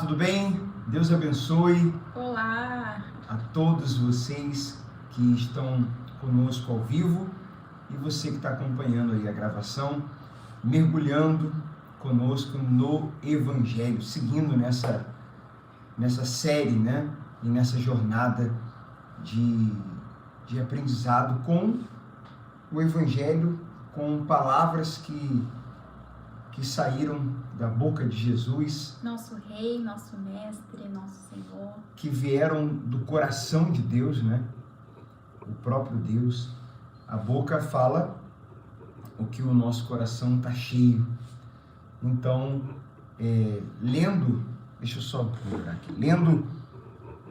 Tudo bem? Deus abençoe. Olá! A todos vocês que estão conosco ao vivo e você que está acompanhando aí a gravação, mergulhando conosco no Evangelho, seguindo nessa série, né? E nessa jornada de aprendizado com o Evangelho, com palavras que saíram da boca de Jesus. Nosso Rei, nosso Mestre, nosso Senhor. Que vieram do coração de Deus, né? O próprio Deus. A boca fala o que o nosso coração está cheio. Então, lendo, deixa eu só procurar aqui, lendo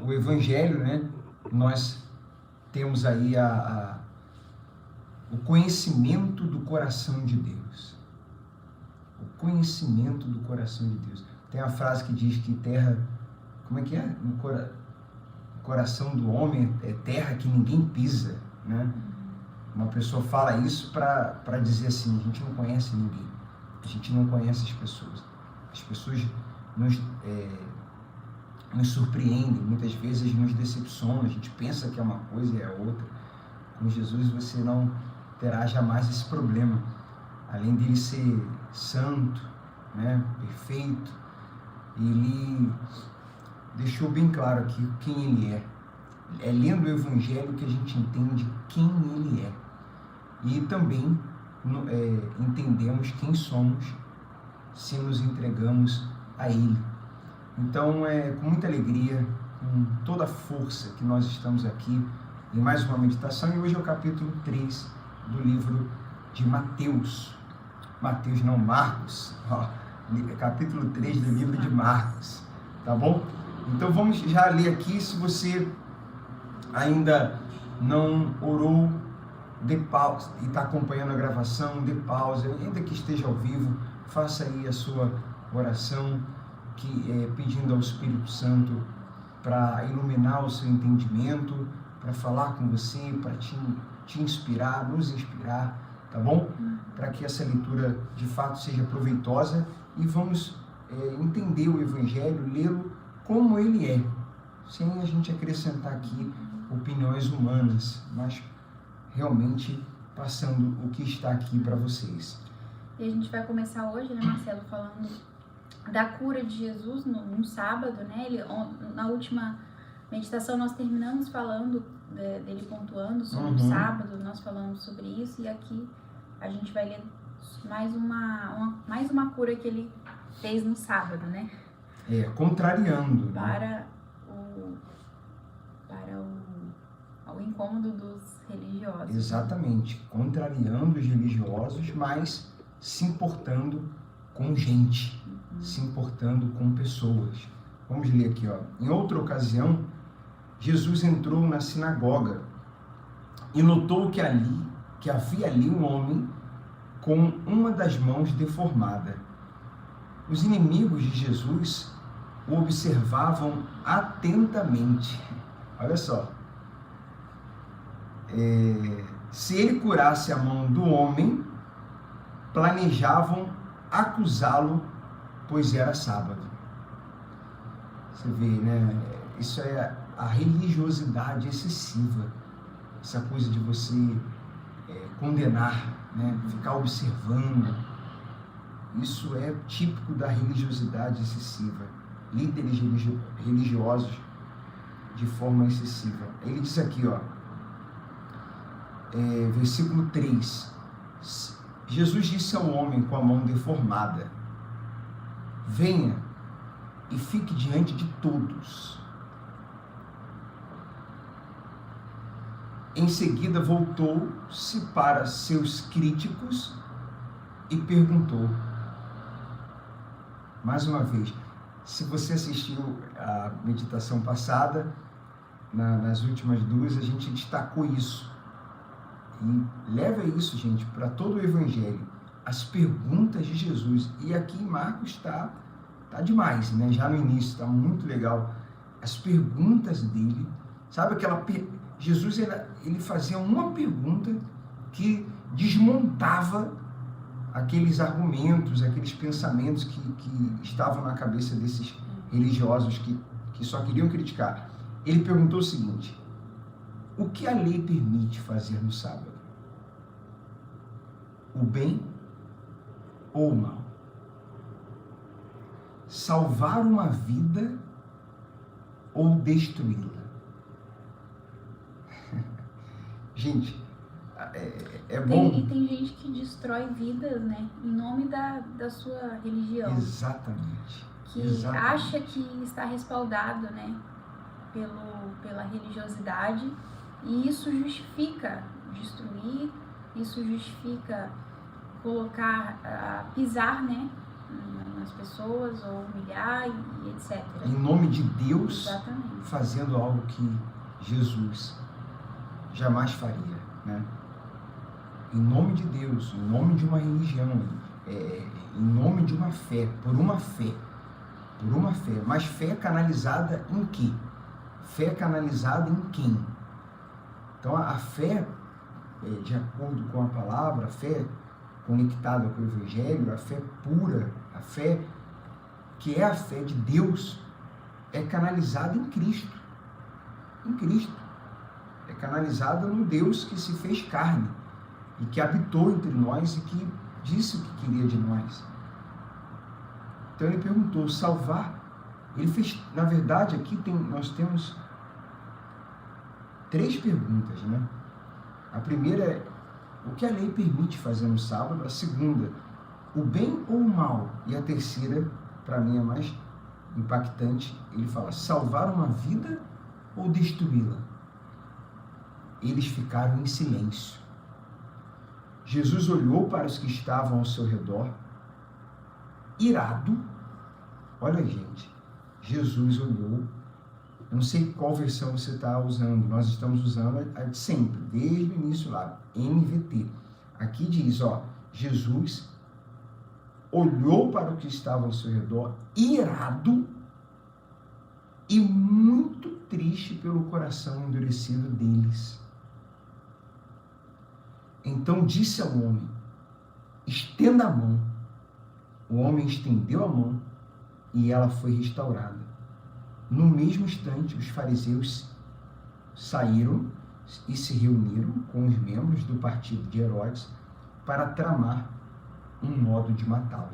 o Evangelho, né? Nós temos aí o conhecimento do coração de Deus. O conhecimento do coração de Deus. Tem a frase que diz que terra, como é que é? No coração do homem é terra que ninguém pisa, né? Uma pessoa fala isso para dizer assim, a gente não conhece ninguém, a gente não conhece as pessoas nos surpreendem, muitas vezes nos decepcionam, a gente pensa que é uma coisa e é outra. Com Jesus você não terá jamais esse problema. Além dele ser santo, né, perfeito, ele deixou bem claro aqui quem ele é. É lendo o Evangelho que a gente entende quem ele é. E também entendemos quem somos se nos entregamos a ele. Então, é com muita alegria, com toda a força que nós estamos aqui em mais uma meditação. E hoje é o capítulo 3 do livro de Marcos, capítulo 3 do livro de Marcos, tá bom? Então vamos já ler aqui. Se você ainda não orou, dê pausa e está acompanhando a gravação, dê pausa, ainda que esteja ao vivo, faça aí a sua oração, pedindo ao Espírito Santo para iluminar o seu entendimento, para falar com você, para te inspirar, nos inspirar, tá bom? Para que essa leitura de fato seja proveitosa e vamos entender o Evangelho, lê-lo como ele é, sem a gente acrescentar aqui opiniões humanas, mas realmente passando o que está aqui para vocês. E a gente vai começar hoje, né, Marcelo, falando da cura de Jesus no sábado, né? Na última meditação nós terminamos falando dele pontuando sobre o sábado, nós falamos sobre isso, e aqui a gente vai ler mais uma cura que ele fez no sábado, né? Contrariando. Para o incômodo dos religiosos. Exatamente, contrariando os religiosos, mas se importando com gente, se importando com pessoas. Vamos ler aqui, ó. Em outra ocasião, Jesus entrou na sinagoga e notou que havia ali um homem com uma das mãos deformada. Os inimigos de Jesus o observavam atentamente. Olha só. Se ele curasse a mão do homem, planejavam acusá-lo, pois era sábado. Você vê, né? Isso é a religiosidade excessiva. Essa coisa de você condenar, né? Ficar observando. Isso é típico da religiosidade excessiva. Líderes religiosos de forma excessiva. Ele diz aqui, ó, versículo 3. Jesus disse ao homem com a mão deformada: venha e fique diante de todos. Em seguida voltou-se para seus críticos e perguntou. Mais uma vez, se você assistiu a meditação passada, nas últimas duas, a gente destacou isso. E leva isso, gente, para todo o Evangelho. As perguntas de Jesus. E aqui em Marcos está demais, né? Já no início, está muito legal. As perguntas dele, sabe aquela... Jesus, ele fazia uma pergunta que desmontava aqueles argumentos, aqueles pensamentos que estavam na cabeça desses religiosos que só queriam criticar. Ele perguntou o seguinte: o que a lei permite fazer no sábado? O bem ou o mal? Salvar uma vida ou destruí-la? Gente, é bom. E tem gente que destrói vidas, né? Em nome da sua religião. Exatamente. Que Exatamente. acha que está respaldado, né? Pela religiosidade. E isso justifica destruir, isso justifica colocar, pisar, né? Nas pessoas, ou humilhar e etc. Em nome de Deus, exatamente, fazendo algo que Jesus jamais faria, né? Em nome de Deus, em nome de uma religião, em nome de uma fé, por uma fé, mas fé canalizada em quê? Fé canalizada em quem? Então a fé, de acordo com a palavra, a fé conectada com o Evangelho, a fé pura, a fé que é a fé de Deus, é canalizada em Cristo. Em Cristo. É canalizada no Deus que se fez carne e que habitou entre nós e que disse o que queria de nós. Então ele perguntou, salvar. Ele fez, na verdade, aqui nós temos 3 perguntas, né? A primeira é, o que a lei permite fazer no sábado? A segunda, o bem ou o mal? E a terceira, para mim, é mais impactante. Ele fala, salvar uma vida ou destruí-la? Eles ficaram em silêncio. Jesus olhou para os que estavam ao seu redor, irado. Olha, gente, Jesus olhou. Eu não sei qual versão você está usando. Nós estamos usando a de sempre, desde o início lá, NVT. Aqui diz, Jesus olhou para o que estava ao seu redor, irado e muito triste pelo coração endurecido deles. Então disse ao homem, estenda a mão. O homem estendeu a mão e ela foi restaurada. No mesmo instante, os fariseus saíram e se reuniram com os membros do partido de Herodes para tramar um modo de matá-lo.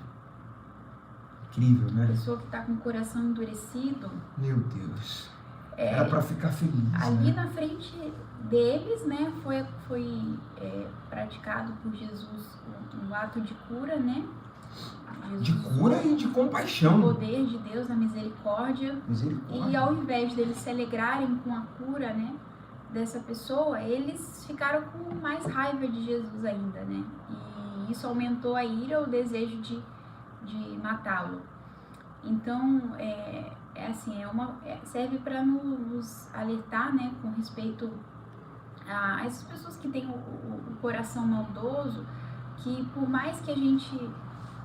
Incrível, né? A pessoa que está com o coração endurecido. Meu Deus. Era para ficar feliz. Ali, né? na frente deles, né, foi praticado por Jesus um ato de cura, né? Jesus, de cura e de compaixão. O poder de Deus, a misericórdia. E ao invés deles se alegrarem com a cura, né, dessa pessoa, eles ficaram com mais raiva de Jesus ainda, né? E isso aumentou a ira, o desejo de matá-lo. Então, serve para nos alertar, né, com respeito a essas pessoas que têm o coração maldoso, que por mais que a gente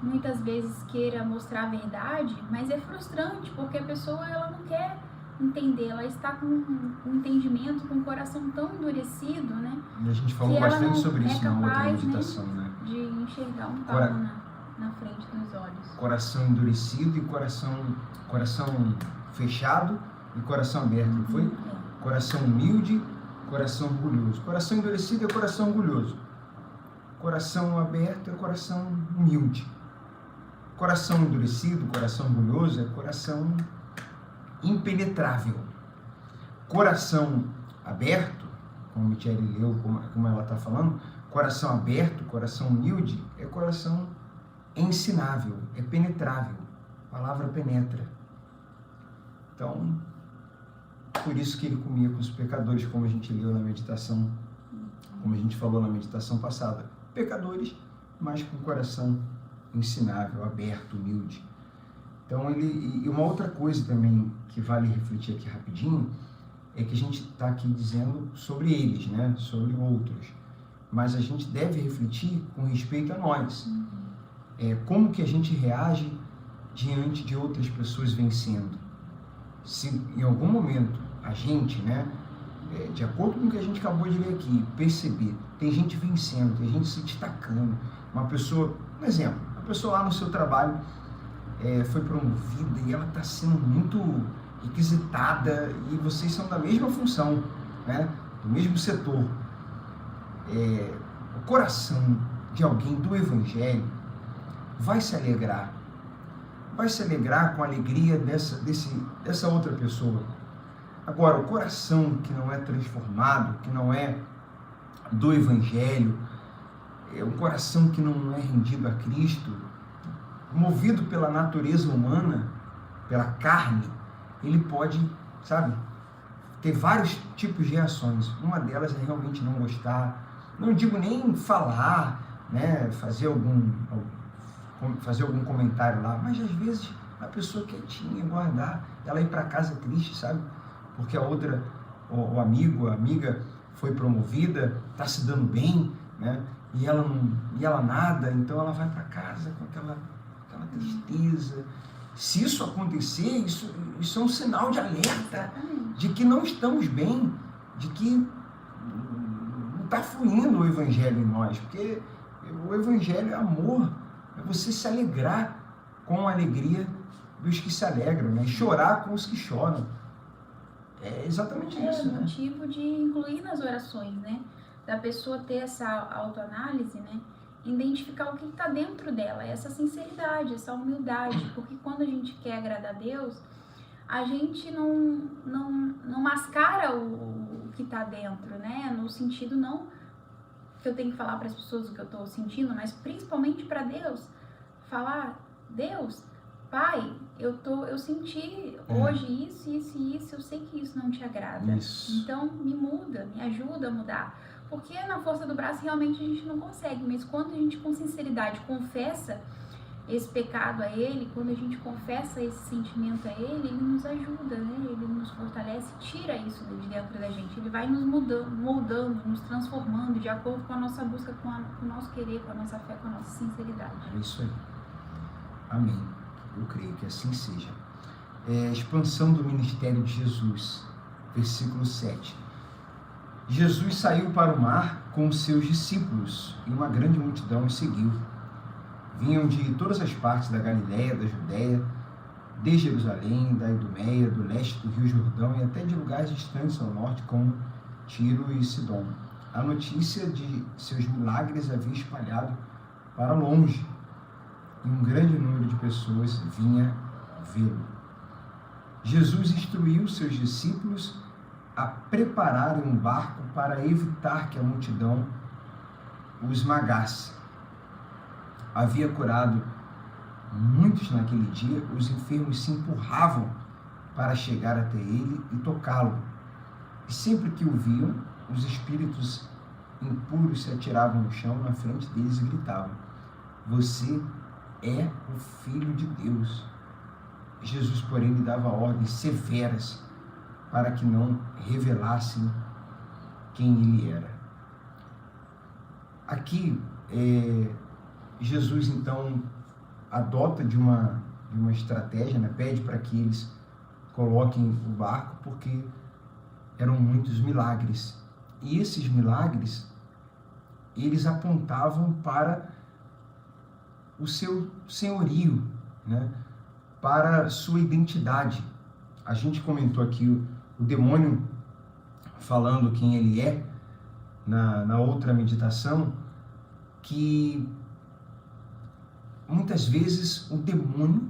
muitas vezes queira mostrar a verdade, mas é frustrante, porque a pessoa ela não quer entender, ela está com um entendimento, com um coração tão endurecido, né? E a gente falou bastante sobre isso na outra meditação, né? De enxergar um pau na frente dos olhos. Coração endurecido e coração fechado e coração aberto, não foi? Coração humilde, coração orgulhoso. Coração endurecido é coração orgulhoso. Coração aberto é coração humilde. Coração endurecido, coração orgulhoso é coração impenetrável. Coração aberto, como a Michele leu, como ela está falando, coração aberto, coração humilde é coração ensinável, é penetrável. A palavra penetra. Então, por isso que ele comia com os pecadores, como a gente leu na meditação, como a gente falou na meditação passada. Pecadores, mas com coração ensinável, aberto, humilde. Então, e uma outra coisa também que vale refletir aqui rapidinho, é que a gente está aqui dizendo sobre eles, né? Sobre outros. Mas a gente deve refletir com respeito a nós. Como que a gente reage diante de outras pessoas vencendo? Se em algum momento a gente, né, de acordo com o que a gente acabou de ler aqui, perceber, tem gente vencendo, tem gente se destacando, uma pessoa, um exemplo, uma pessoa lá no seu trabalho foi promovida e ela está sendo muito requisitada e vocês são da mesma função, né? Do mesmo setor. O coração de alguém do Evangelho vai se alegrar com a alegria dessa outra pessoa. Agora, o coração que não é transformado, que não é do Evangelho, um coração que não é rendido a Cristo, movido pela natureza humana, pela carne, ele pode, ter vários tipos de reações. Uma delas é realmente não gostar, não digo nem falar, né, fazer algum comentário lá, mas às vezes a pessoa quietinha, guardar, ela ir para casa triste, porque a outra, o amigo, a amiga foi promovida, está se dando bem, né, e ela nada, então ela vai para casa com aquela tristeza. Se isso acontecer, isso é um sinal de alerta, de que não estamos bem, de que não está fluindo o Evangelho em nós, porque o Evangelho é amor, é você se alegrar com a alegria dos que se alegram, né? E chorar com os que choram. É exatamente isso. É o motivo de incluir nas orações, né? Da pessoa ter essa autoanálise, né? Identificar o que está dentro dela, essa sinceridade, essa humildade, porque quando a gente quer agradar a Deus, a gente não mascara o que está dentro, né? No sentido não que eu tenho que falar para as pessoas o que eu estou sentindo, mas principalmente para Deus, falar: Deus, Pai, eu senti hoje isso, eu sei que isso não te agrada. Isso. Então me muda, me ajuda a mudar. Porque na força do braço realmente a gente não consegue, mas quando a gente com sinceridade confessa esse pecado a Ele, quando a gente confessa esse sentimento a Ele, Ele nos ajuda, né? Ele nos fortalece, tira isso de dentro da gente. Ele vai nos moldando, nos transformando de acordo com a nossa busca, com o nosso querer, com a nossa fé, com a nossa sinceridade. É isso aí. Amém. Eu creio que assim seja. Expansão do ministério de Jesus, versículo 7. Jesus saiu para o mar com os seus discípulos e uma grande multidão os seguiu. Vinham de todas as partes da Galiléia, da Judéia, de Jerusalém, da Idumeia, do leste do Rio Jordão e até de lugares distantes ao norte, como Tiro e Sidom. A notícia de seus milagres havia espalhado para longe e um grande número de pessoas vinha vê-lo. Jesus instruiu seus discípulos a prepararem um barco para evitar que a multidão o esmagasse. Havia curado muitos naquele dia, os enfermos se empurravam para chegar até ele e tocá-lo. E sempre que o viam, os espíritos impuros se atiravam no chão na frente deles e gritavam: Você é o Filho de Deus. Jesus, porém, lhe dava ordens severas para que não revelassem quem ele era. Aqui, Jesus, então, adota de uma estratégia, né? Pede para que eles coloquem o barco, porque eram muitos milagres. E esses milagres, eles apontavam para o seu senhorio, né? Para a sua identidade. A gente comentou aqui o demônio falando quem ele é na outra meditação, que muitas vezes o demônio,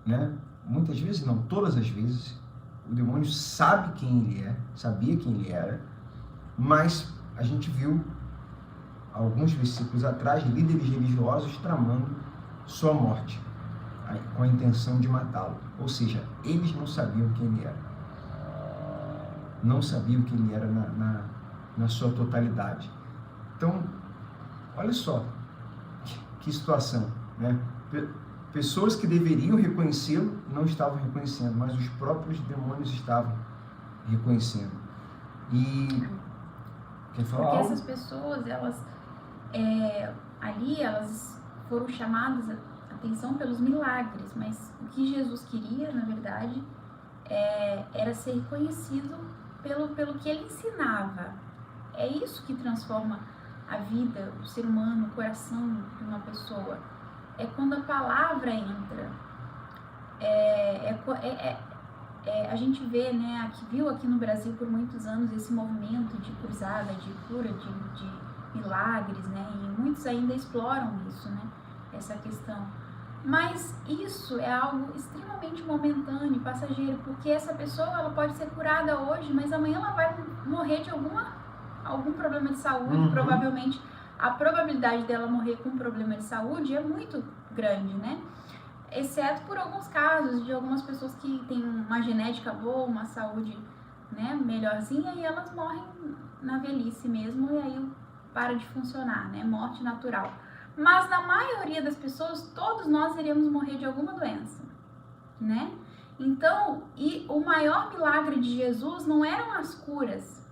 né? Muitas vezes não, todas as vezes, o demônio sabe quem ele é, sabia quem ele era, mas a gente viu alguns versículos atrás líderes religiosos tramando sua morte, com a intenção de matá-lo. Ou seja, eles não sabiam quem ele era. Não sabiam quem ele era na sua totalidade. Então, olha só que situação, né? Pessoas que deveriam reconhecê-lo não estavam reconhecendo, mas os próprios demônios estavam reconhecendo. E quer falar porque algo? essas pessoas, elas foram chamadas a atenção pelos milagres, mas o que Jesus queria, na verdade, era ser reconhecido pelo que ele ensinava. É isso que transforma a vida, o ser humano, o coração de uma pessoa. É quando a palavra entra, a gente vê, né, viu aqui no Brasil por muitos anos esse movimento de cruzada, de cura, de milagres, né, e muitos ainda exploram isso, né, essa questão. Mas isso é algo extremamente momentâneo, passageiro, porque essa pessoa ela pode ser curada hoje, mas amanhã ela vai morrer de algum problema de saúde, provavelmente a probabilidade dela morrer com um problema de saúde é muito grande, né? Exceto por alguns casos de algumas pessoas que têm uma genética boa, uma saúde, né, melhorzinha, e elas morrem na velhice mesmo, e aí para de funcionar, né, morte natural. Mas na maioria das pessoas, todos nós iremos morrer de alguma doença, né? Então, e o maior milagre de Jesus não eram as curas,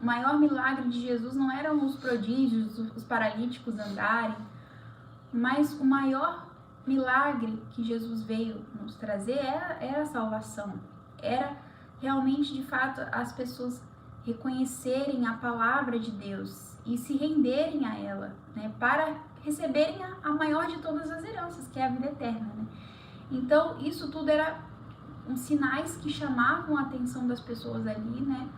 o maior milagre de Jesus não eram os prodígios, os paralíticos andarem, mas o maior milagre que Jesus veio nos trazer era a salvação. Era realmente, de fato, as pessoas reconhecerem a palavra de Deus e se renderem a ela, né, para receberem a maior de todas as heranças, que é a vida eterna, né? Então, isso tudo era uns sinais que chamavam a atenção das pessoas ali, né?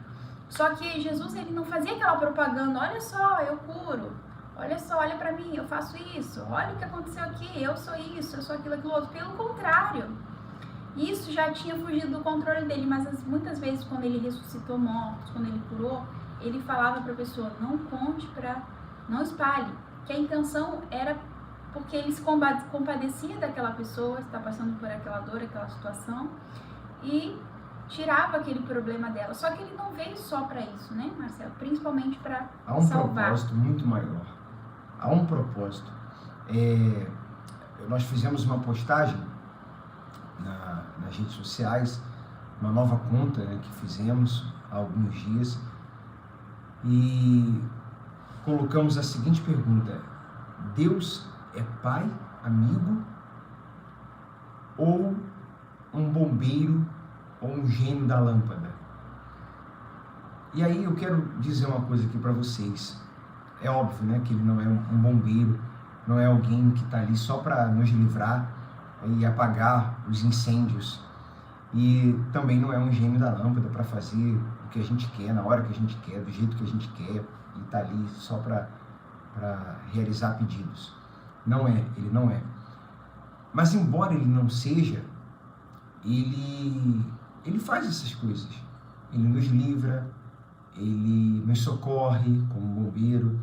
Só que Jesus, ele não fazia aquela propaganda, olha só, eu curo, olha só, olha pra mim, eu faço isso, olha o que aconteceu aqui, eu sou isso, eu sou aquilo, aquilo outro. Pelo contrário, isso já tinha fugido do controle dele, mas muitas vezes quando ele ressuscitou mortos, quando ele curou, ele falava pra pessoa, não conte não espalhe, que a intenção era porque ele se compadecia daquela pessoa, está passando por aquela dor, aquela situação, e tirava aquele problema dela. Só que ele não veio só para isso, né, Marcelo? Principalmente para salvar. Há um propósito muito maior. Há um propósito. Nós fizemos uma postagem nas redes sociais, uma nova conta, né, que fizemos há alguns dias, e colocamos a seguinte pergunta: Deus é pai, amigo, ou um bombeiro ou um gênio da lâmpada? E aí eu quero dizer uma coisa aqui para vocês. É óbvio, né, que ele não é um bombeiro, não é alguém que está ali só para nos livrar e apagar os incêndios, e também não é um gênio da lâmpada para fazer o que a gente quer, na hora que a gente quer, do jeito que a gente quer, e está ali só para realizar pedidos. Não é, ele não é. Mas embora ele não seja, ele faz essas coisas. Ele nos livra, ele nos socorre como bombeiro,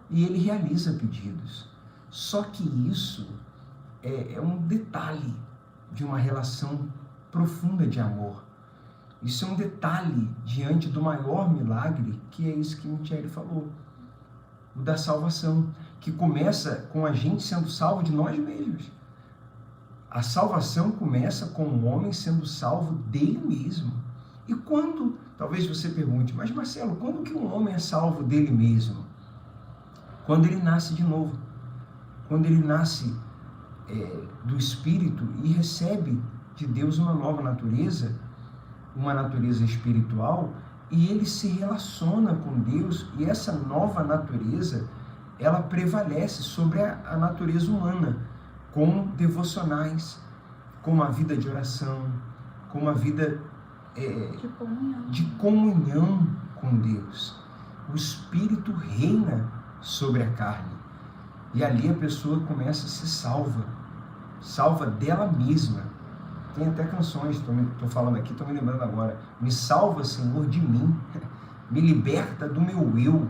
e ele realiza pedidos. Só que isso é um detalhe de uma relação profunda de amor. Isso é um detalhe diante do maior milagre, que é isso que o Michele falou, o da salvação, que começa com a gente sendo salvo de nós mesmos. A salvação começa com o homem sendo salvo dele mesmo. E quando, talvez você pergunte, mas Marcelo, quando que um homem é salvo dele mesmo? Quando ele nasce de novo. Quando ele nasce do Espírito e recebe de Deus uma nova natureza, uma natureza espiritual, e ele se relaciona com Deus, e essa nova natureza, ela prevalece sobre a natureza humana, com devocionais, com uma vida de oração, com uma vida de comunhão com Deus. O Espírito reina sobre a carne, e ali a pessoa começa a ser salva dela mesma. Tem até canções, estou falando aqui, estou me lembrando agora. Me salva, Senhor, de mim. Me liberta do meu eu.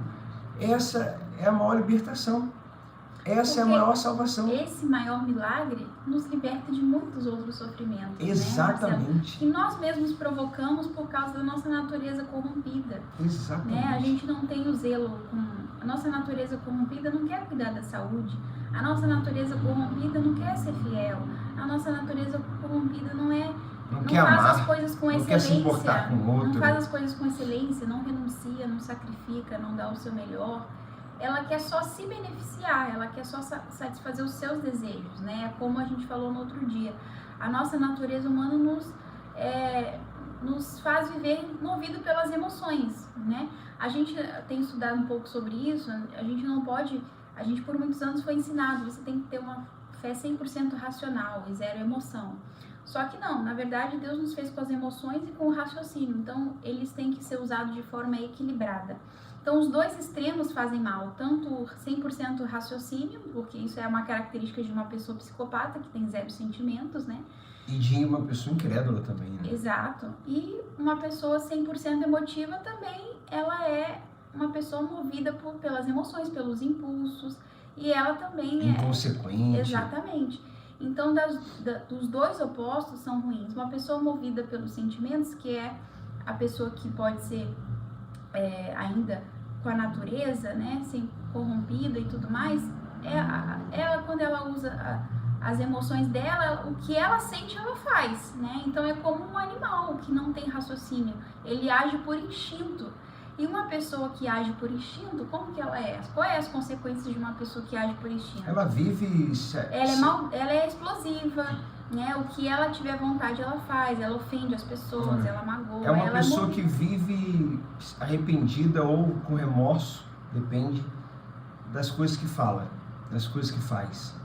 Essa é a maior libertação. Essa é a maior salvação. Esse maior milagre nos liberta de muitos outros sofrimentos. Exatamente. Né, que nós mesmos provocamos por causa da nossa natureza corrompida. Exatamente. Né? A gente não tem o zelo a nossa natureza corrompida não quer cuidar da saúde. A nossa natureza corrompida não quer ser fiel. A nossa natureza corrompida não faz amar, as coisas com excelência. Quer se importar com o outro. Não faz as coisas com excelência, não renuncia, não sacrifica, não dá o seu melhor. Ela quer só se beneficiar, ela quer só satisfazer os seus desejos, né? Como a gente falou no outro dia. A nossa natureza humana nos faz viver movido pelas emoções, né? A gente tem estudado um pouco sobre isso, a gente por muitos anos foi ensinado, você tem que ter uma fé 100% racional e zero emoção. Só que não, na verdade Deus nos fez com as emoções e com o raciocínio, então eles têm que ser usados de forma equilibrada. Então os dois extremos fazem mal, tanto 100% raciocínio, porque isso é uma característica de uma pessoa psicopata que tem zero sentimentos, né? E de uma pessoa incrédula também, né? Exato. E uma pessoa 100% emotiva também, ela é uma pessoa movida pelas emoções, pelos impulsos, e ela também inconsequente. Exatamente. Então, dos dois opostos são ruins. Uma pessoa movida pelos sentimentos, que é a pessoa que pode ser ainda com a natureza, né, sem corrompida e tudo mais, ela quando ela usa as emoções dela, o que ela sente, ela faz, né? Então é como um animal que não tem raciocínio, ele age por instinto. E uma pessoa que age por instinto, como que ela é? Quais são as consequências de uma pessoa que age por instinto? Ela vive... Ela é explosiva, né? O que ela tiver vontade, ela faz. Ela ofende as pessoas, ela magoa. É uma pessoa que vive arrependida ou com remorso, depende das coisas que fala, das coisas que faz.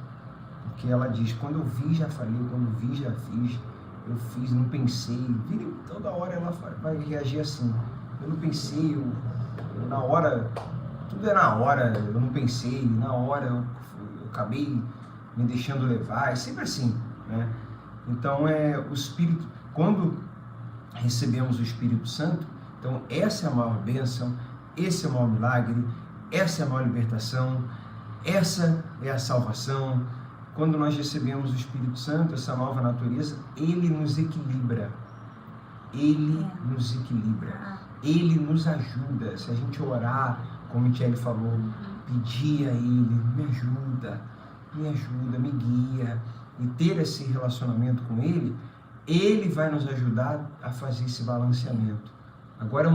Porque ela diz, quando eu vi, já falei, quando eu vi, já fiz, eu fiz, não pensei. Toda hora ela vai reagir assim. Eu não pensei, eu na hora, tudo é na hora, eu não pensei, na hora eu acabei me deixando levar, é sempre assim, né? Então o Espírito, quando recebemos o Espírito Santo, então essa é a maior bênção, esse é o maior milagre, essa é a maior libertação, essa é a salvação. Quando nós recebemos o Espírito Santo, essa nova natureza, ele nos equilibra, ele nos equilibra. Ele nos ajuda. Se a gente orar, como o Michele falou, pedir a Ele, me ajuda, me guia, e ter esse relacionamento com Ele, Ele vai nos ajudar a fazer esse balanceamento. Agora,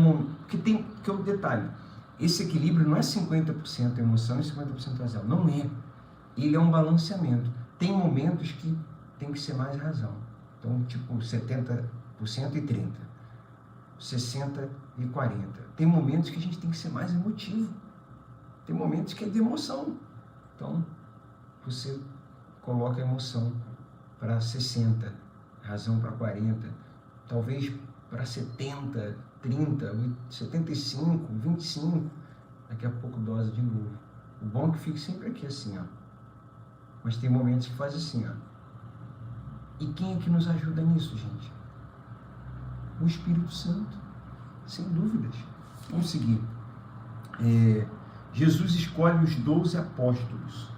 que é um detalhe, esse equilíbrio não é 50% emoção e 50% razão, não é. Ele é um balanceamento. Tem momentos que tem que ser mais razão. Então, tipo, 70% e 30%. 60 e 40. Tem momentos que a gente tem que ser mais emotivo. Tem momentos que é de emoção. Então, você coloca a emoção para 60, razão para 40, talvez para 70, 30, 75, 25. Daqui a pouco dosa de novo. O bom é que fique sempre aqui assim, ó. Mas tem momentos que faz assim, ó. E quem é que nos ajuda nisso, gente? O Espírito Santo, sem dúvidas. Vamos seguir. Jesus escolhe os 12 apóstolos.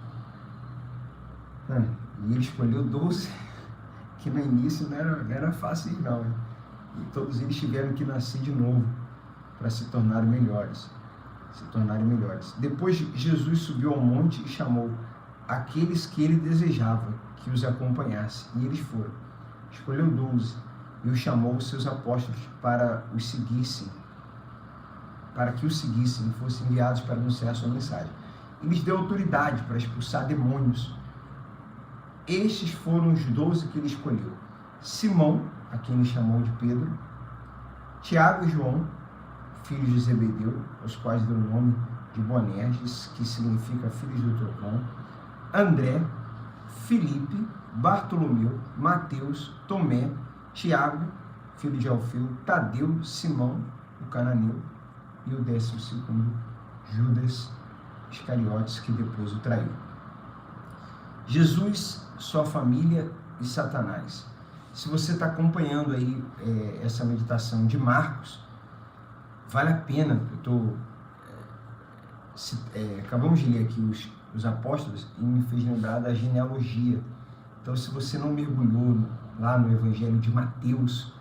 E ele escolheu 12, que no início não era fácil não. Hein? E todos eles tiveram que nascer de novo para se tornarem melhores. Depois Jesus subiu ao monte e chamou aqueles que ele desejava que os acompanhasse. E eles foram. Escolheu 12. E os chamou os seus apóstolos para que os seguissem e fossem enviados para anunciar a sua mensagem. E lhes deu autoridade para expulsar demônios. Estes foram os 12 que ele escolheu: Simão, a quem ele chamou de Pedro, Tiago e João, filhos de Zebedeu, aos quais deu o nome de Boanerges, que significa filhos do trovão, André, Filipe, Bartolomeu, Mateus, Tomé, Tiago, filho de Alfeu, Tadeu, Simão, o cananeu, e o 12º, Judas Iscariotes, que depois o traiu. Jesus, sua família e Satanás. Se você está acompanhando aí essa meditação de Marcos, vale a pena. Acabamos de ler aqui os apóstolos e me fez lembrar da genealogia. Então, se você não mergulhou lá no Evangelho de Mateus,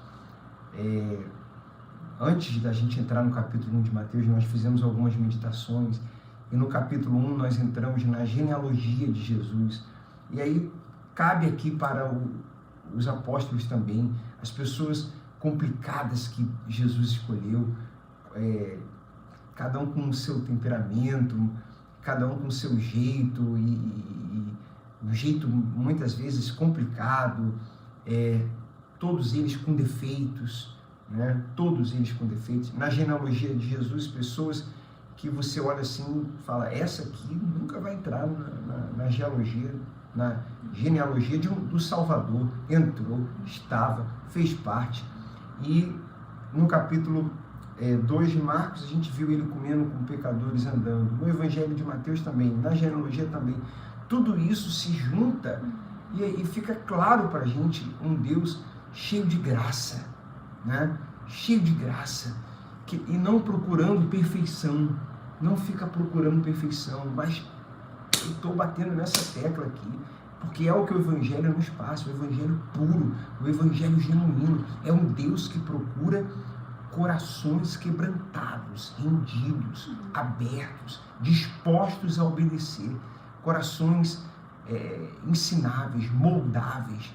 antes da gente entrar no capítulo 1 de Mateus, nós fizemos algumas meditações, e no capítulo 1 nós entramos na genealogia de Jesus, e aí cabe aqui para os apóstolos também, as pessoas complicadas que Jesus escolheu, cada um com o seu temperamento, cada um com o seu jeito, e um jeito muitas vezes complicado, todos eles com defeitos, né? Todos eles com defeitos. Na genealogia de Jesus, pessoas que você olha assim e fala, essa aqui nunca vai entrar na genealogia na genealogia do Salvador, entrou, estava, fez parte. E no capítulo 2 de Marcos, a gente viu ele comendo com pecadores, andando. No Evangelho de Mateus também, na genealogia também. Tudo isso se junta e fica claro para a gente um Deus cheio de graça, né? Cheio de graça, e não procurando perfeição. Não fica procurando perfeição, mas eu estou batendo nessa tecla aqui, porque é o que o Evangelho nos passa, o Evangelho puro, o Evangelho genuíno. É um Deus que procura corações quebrantados, rendidos, abertos, dispostos a obedecer, corações ensináveis, moldáveis,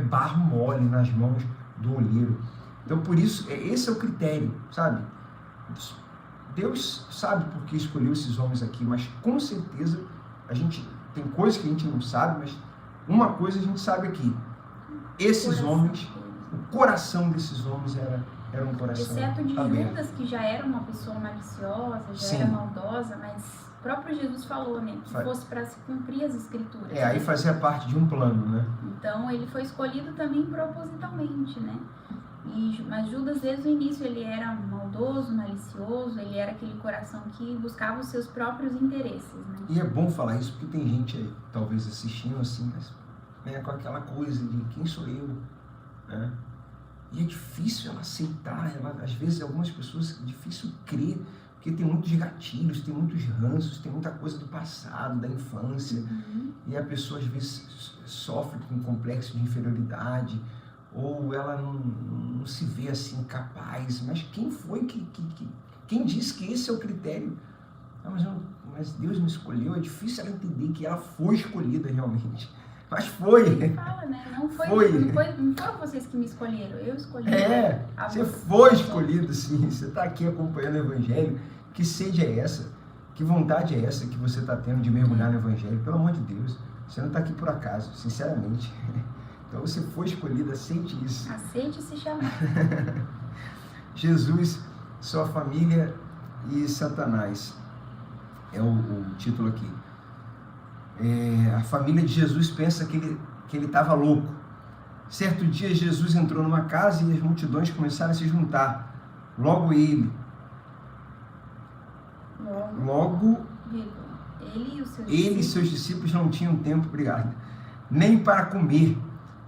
barro mole nas mãos do olheiro. Então, por isso, esse é o critério, sabe? Deus sabe por que escolheu esses homens aqui, mas com certeza a gente tem coisas que a gente não sabe, mas uma coisa a gente sabe aqui: esses homens, o coração desses homens era um coração exceto de aberto. Judas, que já era uma pessoa maliciosa, já era maldosa, mas o próprio Jesus falou, né, que fosse para se cumprir as escrituras. Aí fazia parte de um plano, né? Então ele foi escolhido também propositalmente, né? Mas Judas, desde o início, ele era maldoso, malicioso, ele era aquele coração que buscava os seus próprios interesses, né? E é bom falar isso porque tem gente aí, talvez assistindo assim, mas, né, com aquela coisa de quem sou eu, né? E é difícil ela aceitar, às vezes algumas pessoas, é difícil crer, porque tem muitos gatilhos, tem muitos ranços, tem muita coisa do passado, da infância, e a pessoa às vezes sofre com um complexo de inferioridade, ou ela não se vê assim capaz. Mas quem foi quem disse que esse é o critério? Mas Deus me escolheu. É difícil ela entender que ela foi escolhida realmente. Mas foi. Ele fala, né? Não foram vocês que me escolheram, eu escolhi. Você foi escolhido, sim. Você está aqui acompanhando o Evangelho. Que sede é essa? Que vontade é essa que você está tendo de mergulhar no Evangelho? Pelo amor de Deus, você não está aqui por acaso, sinceramente. Então você foi escolhido, aceite isso. Aceite se chamar. Jesus, sua família e Satanás. É o título aqui. A família de Jesus pensa que ele estava louco. Certo dia Jesus entrou numa casa e as multidões começaram a se juntar. Logo ele e seus discípulos não tinham tempo, nem para comer.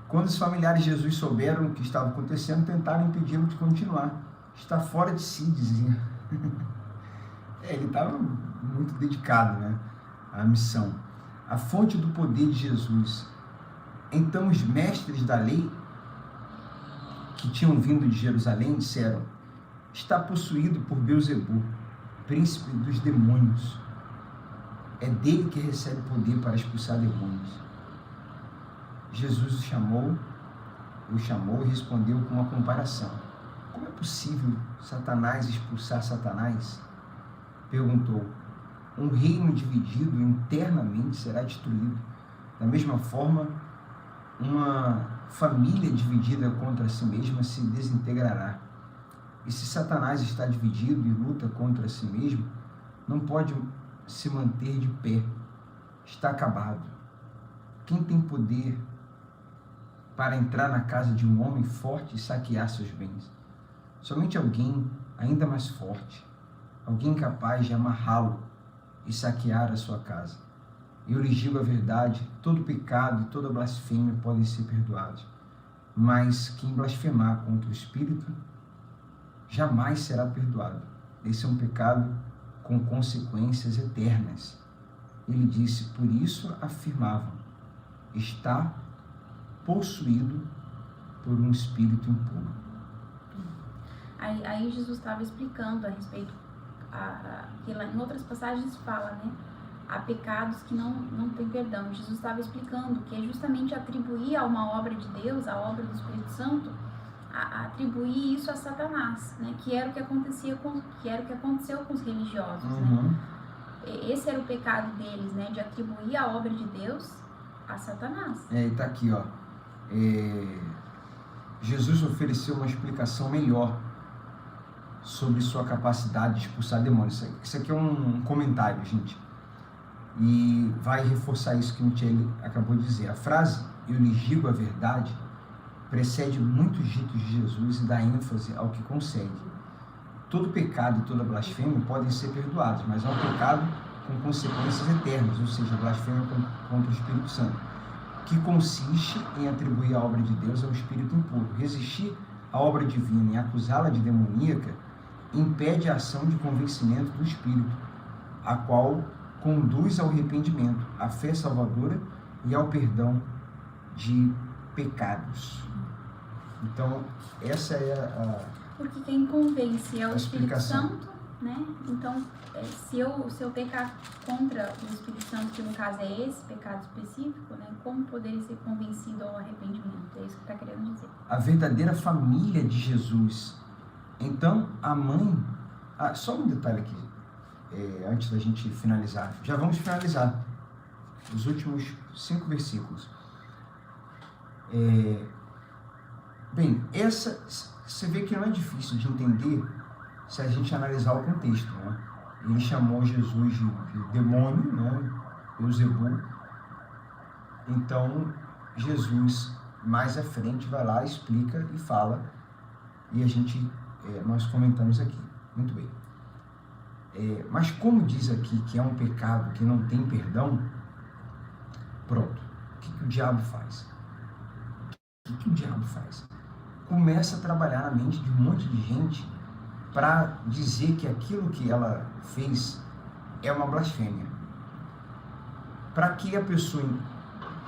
Quando os familiares de Jesus souberam o que estava acontecendo, tentaram impedi-lo de continuar. Está fora de si, diziam. Ele estava muito dedicado, né, à missão. A fonte do poder de Jesus. Então os mestres da lei, que tinham vindo de Jerusalém, disseram: está possuído por Beelzebul, príncipe dos demônios. É dele que recebe poder para expulsar demônios. Jesus o chamou e respondeu com uma comparação. Como é possível Satanás expulsar Satanás? Perguntou. Um reino dividido internamente será destruído. Da mesma forma, uma família dividida contra si mesma se desintegrará. E se Satanás está dividido e luta contra si mesmo, não pode se manter de pé. Está acabado. Quem tem poder para entrar na casa de um homem forte e saquear seus bens? Somente alguém ainda mais forte, alguém capaz de amarrá-lo e saquear a sua casa. Eu lhes digo a verdade: todo pecado e toda blasfêmia podem ser perdoados, mas quem blasfemar contra o Espírito jamais será perdoado. Esse é um pecado com consequências eternas. Ele disse: por isso afirmavam, está possuído por um espírito impuro. Aí Jesus estava explicando a respeito, que lá em outras passagens fala, né? Há pecados que não tem perdão. Jesus estava explicando que é justamente atribuir a uma obra de Deus, a obra do Espírito Santo, atribuir isso a Satanás, né? Que era o que aconteceu com os religiosos, né? Esse era o pecado deles, né? De atribuir a obra de Deus a Satanás. E tá aqui, ó. Jesus ofereceu uma explicação melhor sobre sua capacidade de expulsar demônios. Isso aqui é um comentário, gente. e vai reforçar isso que o Michele acabou de dizer. A frase, eu lhes digo a verdade, precede muitos ditos de Jesus e dá ênfase ao que consegue. Todo pecado e toda blasfêmia podem ser perdoados, mas há um pecado com consequências eternas, ou seja, blasfêmia contra o Espírito Santo, que consiste em atribuir a obra de Deus ao Espírito impuro. Resistir à obra divina e acusá-la de demoníaca impede a ação de convencimento do Espírito, a qual conduz ao arrependimento, à fé salvadora e ao perdão de pecados. Então, essa é porque quem convence é o Espírito Santo, né? Então, se eu pecar contra o Espírito Santo, que no caso é esse pecado específico, né? Como poderia ser convencido ao arrependimento? É isso que está querendo dizer. A verdadeira família de Jesus. Então, a mãe... só um detalhe aqui, antes da gente finalizar. Já vamos finalizar os últimos 5 versículos. Bem, você vê que não é difícil de entender se a gente analisar o contexto, né? Ele chamou Jesus de demônio, né? Beuzebu. Então, Jesus, mais à frente, vai lá, explica e fala, e nós comentamos aqui. Muito bem. Mas como diz aqui que é um pecado que não tem perdão, pronto. O que o diabo faz? Começa a trabalhar na mente de um monte de gente para dizer que aquilo que ela fez é uma blasfêmia. Para que a pessoa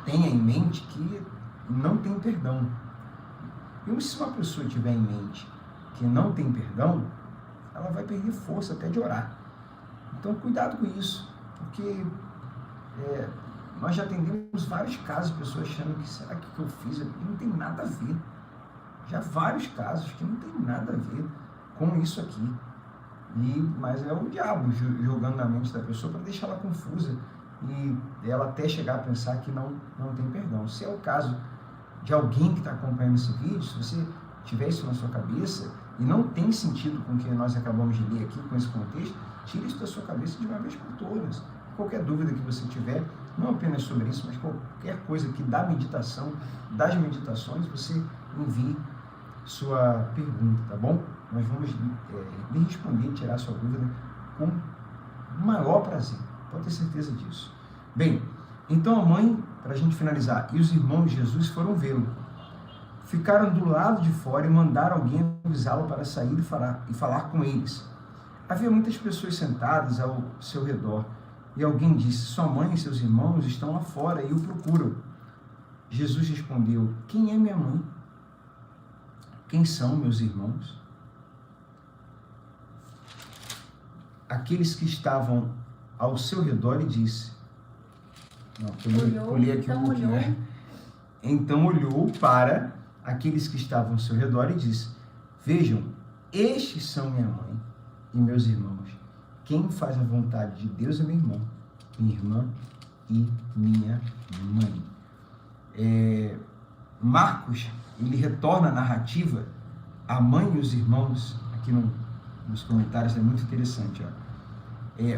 tenha em mente que não tem perdão. E se uma pessoa tiver em mente que não tem perdão, ela vai perder força até de orar. Então, cuidado com isso, porque nós já atendemos vários casos de pessoas achando que será que o que eu fiz não tem nada a ver. Já vários casos que não tem nada a ver com isso aqui. Mas é o diabo jogando na mente da pessoa para deixar ela confusa e ela até chegar a pensar que não tem perdão. Se é o caso de alguém que está acompanhando esse vídeo, se você tiver isso na sua cabeça e não tem sentido com o que nós acabamos de ler aqui, com esse contexto, tire isso da sua cabeça de uma vez por todas. Qualquer dúvida que você tiver, não apenas sobre isso, mas qualquer coisa que das meditações, você envie sua pergunta, tá bom? Nós vamos lhe responder, tirar sua dúvida com o maior prazer, pode ter certeza disso. Bem, então a mãe, para a gente finalizar, e os irmãos de Jesus foram vê-lo. Ficaram do lado de fora e mandaram alguém avisá-lo para sair e falar com eles. Havia muitas pessoas sentadas ao seu redor, e alguém disse, sua mãe e seus irmãos estão lá fora e o procuram. Jesus respondeu, quem é minha mãe? Quem são meus irmãos? Aqueles que estavam ao seu redor e disse... Pulei aqui um pouquinho, né? Então olhou para aqueles que estavam ao seu redor e disse, vejam, estes são minha mãe e meus irmãos. Quem faz a vontade de Deus é meu irmão, minha irmã e minha mãe. Marcos, ele retorna a narrativa, a mãe e os irmãos, aqui nos comentários é muito interessante.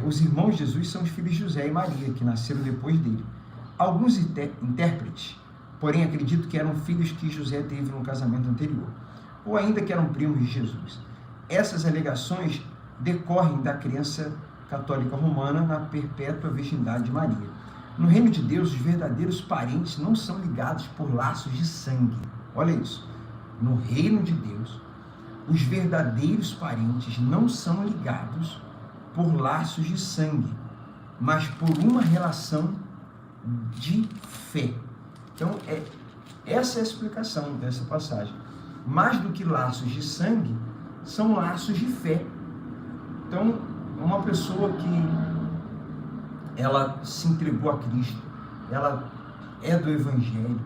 Os irmãos de Jesus são os filhos de José e Maria, que nasceram depois dele. Alguns intérpretes, porém, acreditam que eram filhos que José teve no casamento anterior, ou ainda que eram primos de Jesus. Essas alegações decorrem da crença católica romana na perpétua virgindade de Maria. No reino de Deus, os verdadeiros parentes não são ligados por laços de sangue. Olha isso. No reino de Deus, os verdadeiros parentes não são ligados por laços de sangue, mas por uma relação de fé. Então, essa é a explicação dessa passagem. Mais do que laços de sangue, são laços de fé. Então, uma pessoa que ela se entregou a Cristo, ela é do Evangelho.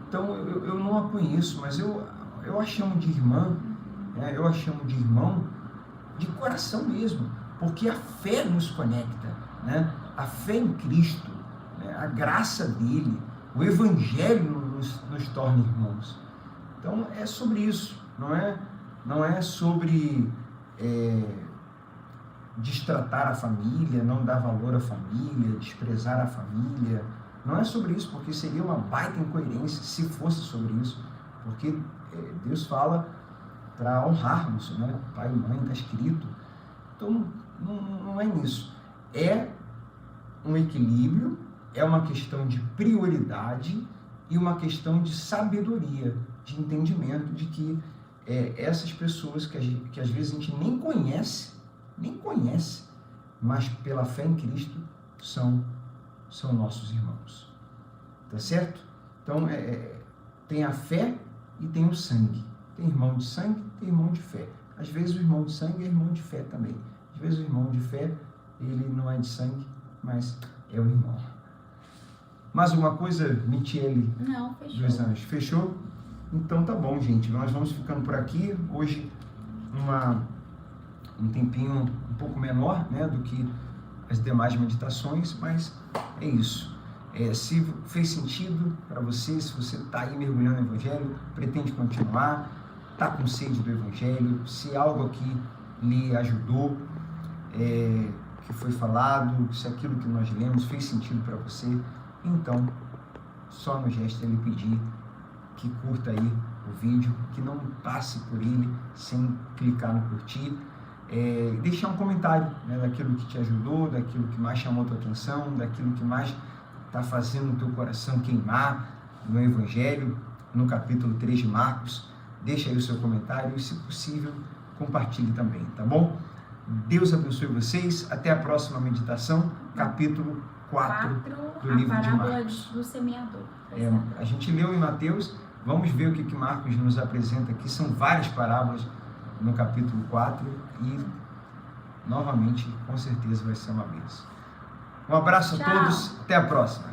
Então, eu não a conheço, mas eu a chamo de irmã, né? Eu a chamo de irmão de coração mesmo, porque a fé nos conecta, né? A fé em Cristo, né? A graça dele, o Evangelho nos torna irmãos. Então, é sobre isso, não é sobre destratar a família, não dar valor à família, desprezar a família. Não é sobre isso, porque seria uma baita incoerência se fosse sobre isso, porque Deus fala para honrarmos, né? Pai e mãe, está escrito. Então, não é nisso. É um equilíbrio, é uma questão de prioridade e uma questão de sabedoria, de entendimento de que essas pessoas que às vezes a gente nem conhece, mas pela fé em Cristo são nossos irmãos. Tá certo? Então, tem a fé e tem o sangue. Tem irmão de sangue, tem irmão de fé. Às vezes o irmão de sangue é irmão de fé também. Às vezes o irmão de fé, ele não é de sangue, mas é o irmão. Mais uma coisa, Michele? Não, fechou. 2 anos. Fechou? Então tá bom, gente. Nós vamos ficando por aqui. Hoje, um tempinho um pouco menor, né, do que as demais meditações, mas é isso. Se fez sentido para você, se você está aí mergulhando no Evangelho, pretende continuar, está com sede do Evangelho, se algo aqui lhe ajudou, que foi falado, se aquilo que nós lemos fez sentido para você, então só nos resta ele pedir que curta aí o vídeo, que não passe por ele sem clicar no curtir, deixar um comentário, né, daquilo que te ajudou, daquilo que mais chamou a tua atenção, daquilo que mais está fazendo o teu coração queimar no Evangelho, no capítulo 3 de Marcos. Deixa aí o seu comentário e, se possível, compartilhe também, tá bom? Deus abençoe vocês. Até a próxima meditação, capítulo 4 do livro de Marcos. Do semeador. A gente leu em Mateus, vamos ver o que Marcos nos apresenta aqui. São várias parábolas no capítulo 4 e, novamente, com certeza vai ser uma bênção. Um abraço a todos, até a próxima.